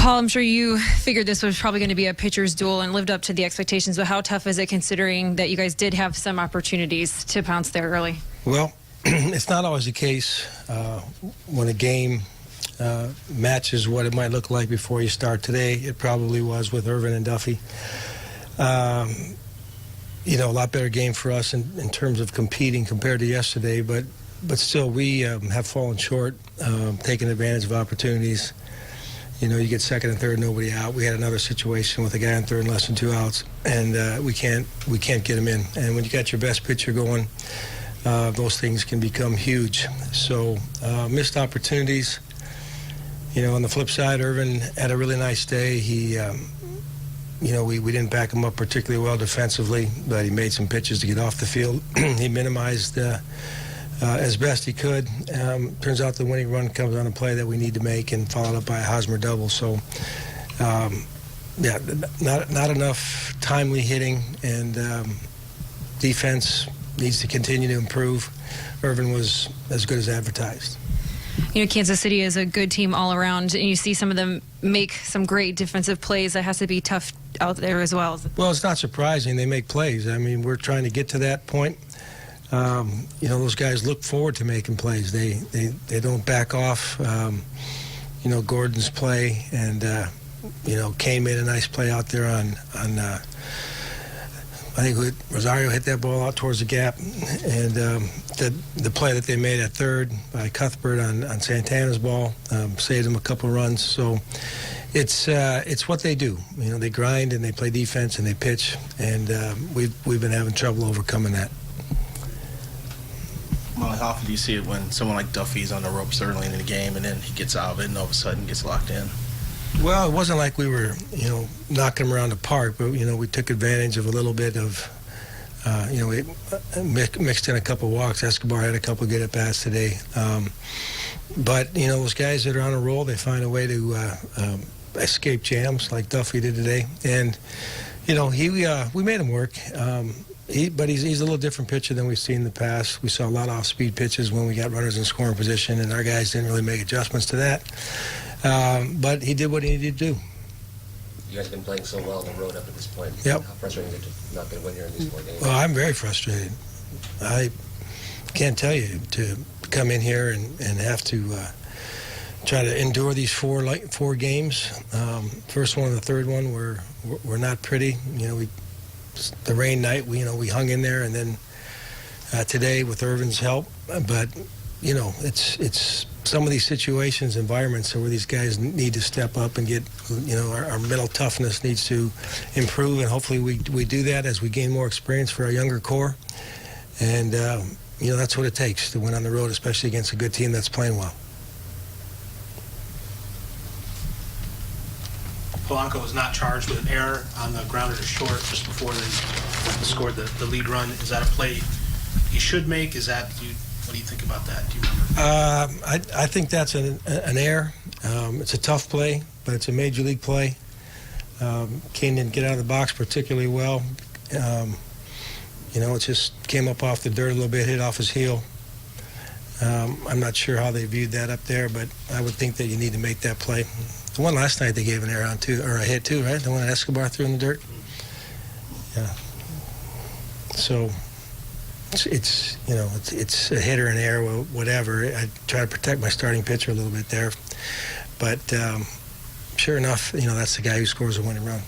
Paul, I'm sure you figured this was probably going to be a pitcher's duel and lived up to the expectations, but how tough is it considering that you guys did have some opportunities to pounce there early? Well, it's not always the case when a game matches what it might look like before you start. Today, it probably was with Irvin and Duffy. You know, a lot better game for us in terms of competing compared to yesterday, but still, we have fallen short, taking advantage of opportunities. You know, you get second and third, nobody out. We had another situation with a guy on third and less than 2 outs, and we can't get him in. And when you got your best pitcher going, those things can become huge. So missed opportunities. You know, on the flip side, Irvin had a really nice day. He, you know, we didn't back him up particularly well defensively, but he made some pitches to get off the field. He minimized as best he could. Turns out the winning run comes on a play that we need to make and followed up by a Hosmer double. So, yeah, not enough timely hitting, and defense needs to continue to improve. Irvin was as good as advertised. You know, Kansas City is a good team all around, and you see some of them make some great defensive plays. That has to be tough out there as well. Well, it's not surprising they make plays. I mean, we're trying to get to that point. You know, those guys look forward to making plays. They don't back off. You know, Gordon's play, and you know, Kane made a nice play out there on I think Rosario hit that ball out towards the gap, and the play that they made at third by Cuthbert on Santana's ball saved them a couple runs. So it's what they do. You know, they grind and they play defense and they pitch, and we've been having trouble overcoming that. Well, how often do you see it when someone like Duffy's on the ropes early in the game and then he gets out of it and all of a sudden gets locked in? Well, it wasn't like we were, you know, knocking him around the park, but, you know, we took advantage of a little bit of, you know, we mixed in a couple walks. Escobar had a couple good at-bats today. But, you know, those guys that are on a roll, they find a way to escape jams like Duffy did today. And, you know, we made him work. But he's a little different pitcher than we've seen in the past. We saw a lot of off-speed pitches when we got runners in scoring position, and our guys didn't really make adjustments to that. But he did what he needed to do. You guys have been playing so well on the road up at this point. Yep. How frustrating is it to not get a win here in these 4 games? Well, I'm very frustrated. I can't tell you to come in here and have to try to endure these four games. First one and the third one were not pretty. You know, the rain night, we hung in there, and then today with Irvin's help. But you know, it's some of these situations, environments where these guys need to step up and get, you know, our mental toughness needs to improve, and hopefully we do that as we gain more experience for our younger core. And you know, that's what it takes to win on the road, especially against a good team that's playing well. Polanco was not charged with an error on the grounder to short just before they scored the lead run. Is that a play he should make? What do you think about that? Do you remember? I think that's an error. It's a tough play, but it's a major league play. Kane didn't get out of the box particularly well. You know, it just came up off the dirt a little bit, hit off his heel. I'm not sure how they viewed that up there, but I would think that you need to make that play. The one last night they gave an error on too, or a hit too, right? The one that Escobar threw in the dirt. Yeah. So it's you know, it's a hit or an error, whatever. I try to protect my starting pitcher a little bit there, but sure enough, you know, that's the guy who scores a winning run.